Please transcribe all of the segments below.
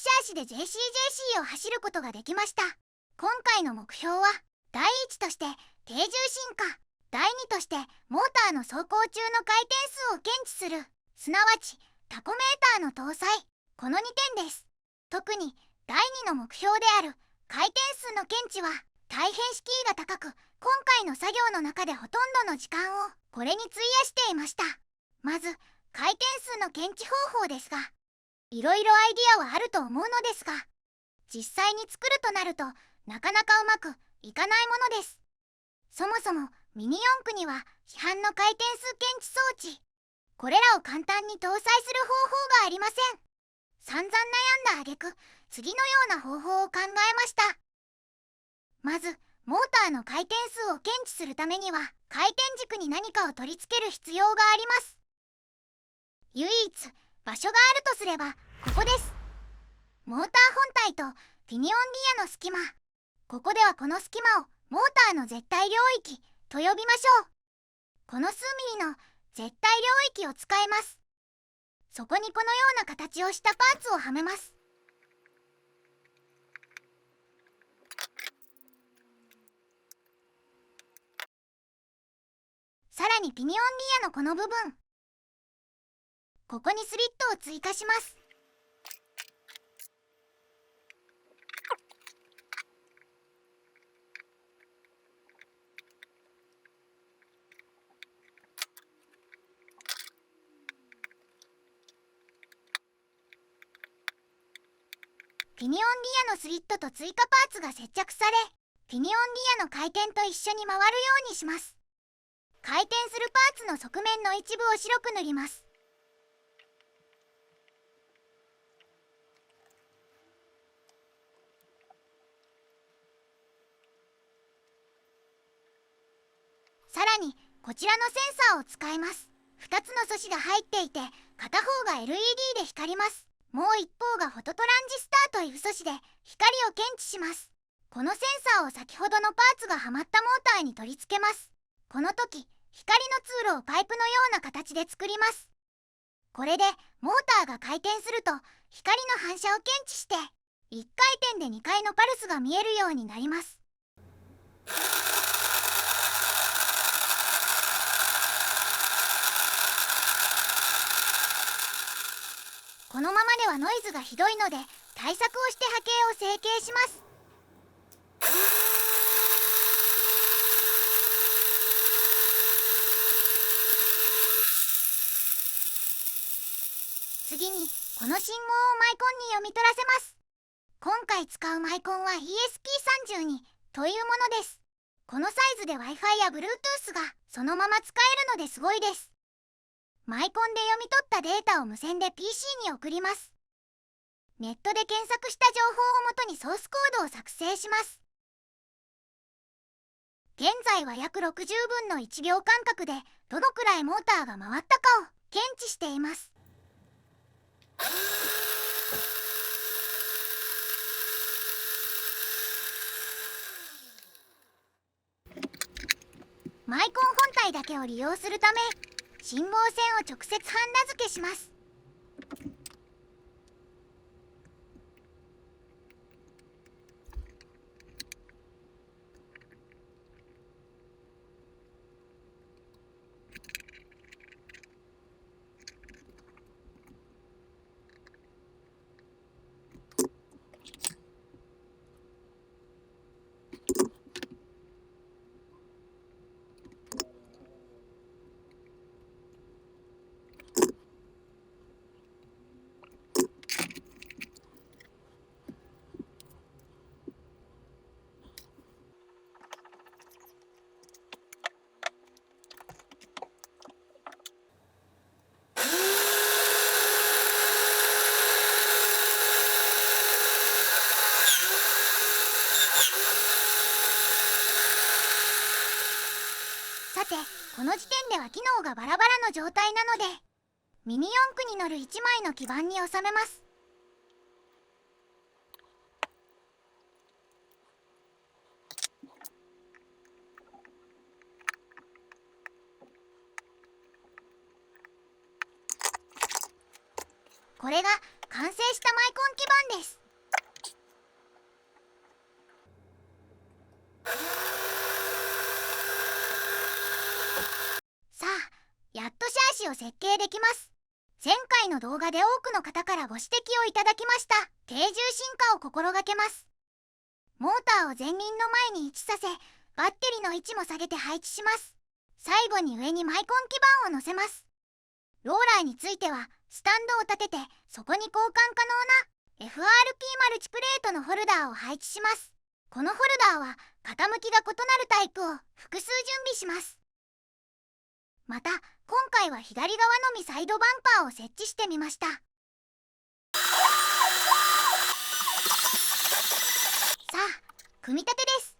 者足で JCJC を走ることができました。今回の目標は、第1として低重心化、第2としてモーターの走行中の回転数を検知する、すなわちタコメーターの搭載、この2点です。特に第2の目標である回転数の検知は大変敷居が高く、今回の作業の中でほとんどの時間をこれに費やしていました。まず回転数の検知方法ですが、いろいろアイディアはあると思うのですが、実際に作るとなるとなかなかうまくいかないものです。そもそもミニ四駆には市販の回転数検知装置、これらを簡単に搭載する方法がありません。散々悩んだ挙句、次のような方法を考えました。まずモーターの回転数を検知するためには回転軸に何かを取り付ける必要があります。唯一場所があるとすればここです。モーター本体とピニオンギアの隙間、ここではこの隙間をモーターの絶対領域と呼びましょう。この数ミリの絶対領域を使います。そこにこのような形をしたパーツをはめます。さらにピニオンギアのこの部分、ここにスリットを追加します。ピニオンギアのスリットと追加パーツが接着され、ピニオンギアの回転と一緒に回るようにします。回転するパーツの側面の一部を白く塗ります。さらにこちらのセンサーを使います。2つの素子が入っていて、片方が LED で光ります。もう一方がフォトトランジスターという素子で光を検知します。このセンサーを先ほどのパーツがはまったモーターに取り付けます。この時光の通路をパイプのような形で作ります。これでモーターが回転すると光の反射を検知して、1回転で2回のパルスが見えるようになります。このままではノイズがひどいので対策をして波形を成形します。次にこの信号をマイコンに読み取らせます。今回使うマイコンは ESP32 というものです。このサイズで Wi-Fi や Bluetooth がそのまま使えるのですごいです。マイコンで読み取ったデータを無線で PC に送ります。ネットで検索した情報をもとにソースコードを作成します。現在は約60分の1秒間隔でどのくらいモーターが回ったかを検知しています。マイコン本体だけを利用するため、信号線を直接ハンダ付けします。さて、この時点では機能がバラバラの状態なので、ミニ四駆に乗る1枚の基板に収めます。これが完成したマイコン基板です。を設計できます。前回の動画で多くの方からご指摘をいただきました。低重心化を心がけます。モーターを前輪の前に位置させ、バッテリーの位置も下げて配置します。最後に上にマイコン基板を乗せます。ローラーについてはスタンドを立てて、そこに交換可能な FRP マルチプレートのホルダーを配置します。このホルダーは傾きが異なるタイプを複数準備します。また、今回は左側のみサイドバンパーを設置してみました。さあ、組み立てです。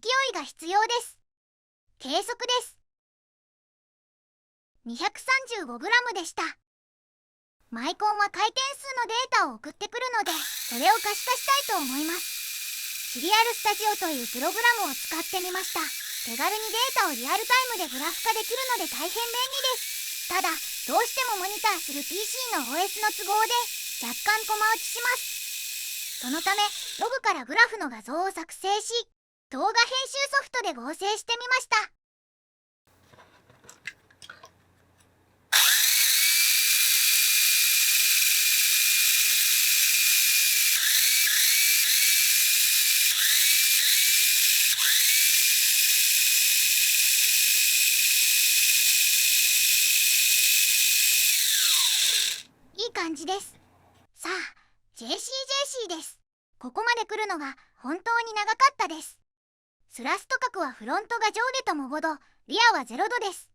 いが必要です。計測です。 235g でした。マイコンは回転数のデータを送ってくるので、それを可視化したいと思います。シリアルスタジオというプログラムを使ってみました。手軽にデータをリアルタイムでグラフ化できるので大変便利です。ただ、どうしてもモニターする PC の OS の都合で若干コマ落ちします。そのため、ログからグラフの画像を作成し、動画編集ソフトで合成してみました。いい感じです。さあ、JCJC です。ここまで来るのが本当に長かったです。スラスト角はフロントが上下とも5度、リアは0度です。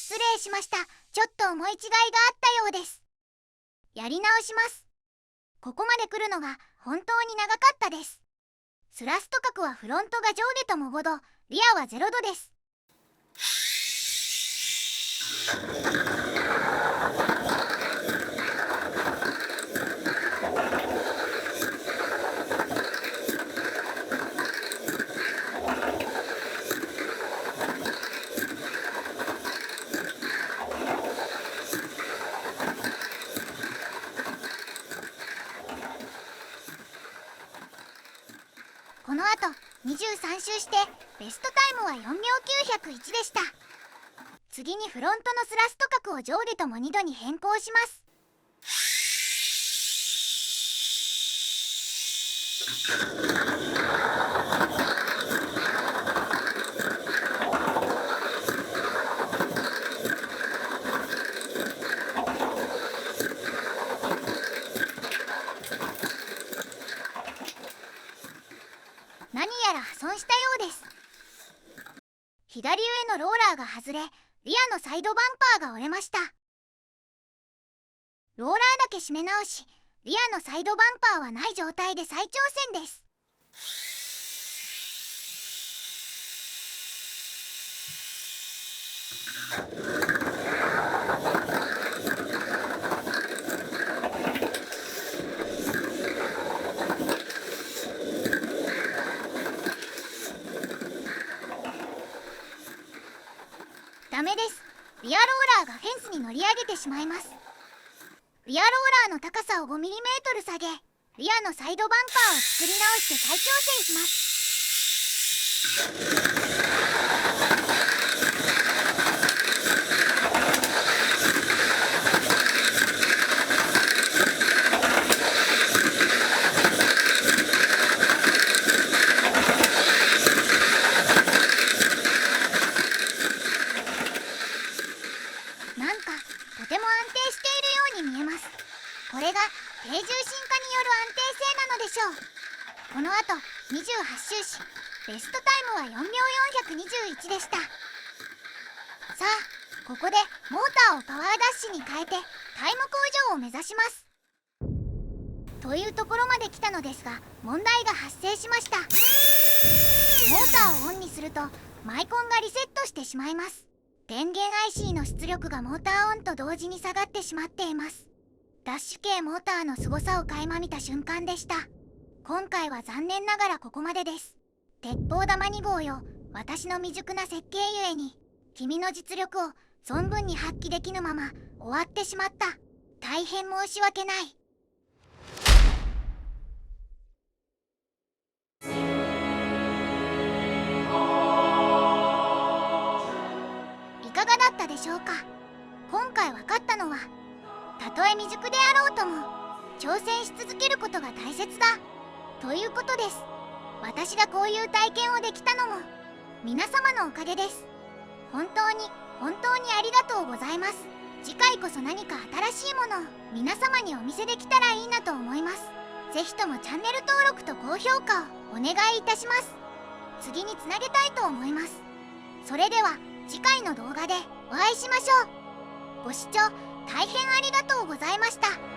失礼しました。ちょっと思い違いがあったようです。やり直します。ここまで来るのが本当に長かったです。スラスト角はフロントが上下とも5度、リアは0度です。この後23周してベストタイムは4秒901でした。次にフロントのスラスト角を上下とも2度に変更します。何やら破損したようです。左上のローラーが外れ、リアのサイドバンパーが折れました。ローラーだけ締め直し、リアのサイドバンパーはない状態で再挑戦です。ダメです。リアローラーがフェンスに乗り上げてしまいます。リアローラーの高さを 5mm 下げ、リアのサイドバンパーを作り直して再挑戦します。なんかとても安定しているように見えます。これが低重心化による安定性なのでしょう。この後28周し、ベストタイムは4秒421でした。さあ、ここでモーターをパワーダッシュに変えてタイム向上を目指します。というところまで来たのですが、問題が発生しました。モーターをオンにするとマイコンがリセットしてしまいます。電源 IC の出力がモーターオンと同時に下がってしまっています。ダッシュ系モーターの凄さを垣間見た瞬間でした。今回は残念ながらここまでです。鉄砲玉2号よ、私の未熟な設計ゆえに君の実力を存分に発揮できぬまま終わってしまった。大変申し訳ない。いかがだったでしょうか。今回分かったのは、たとえ未熟であろうとも挑戦し続けることが大切だということです。私がこういう体験をできたのも皆様のおかげです。本当にありがとうございます。次回こそ何か新しいものを皆様にお見せできたらいいなと思います。ぜひともチャンネル登録と高評価をお願いいたします。次につなげたいと思います。それでは次回の動画でお会いしましょう。ご視聴大変ありがとうございました。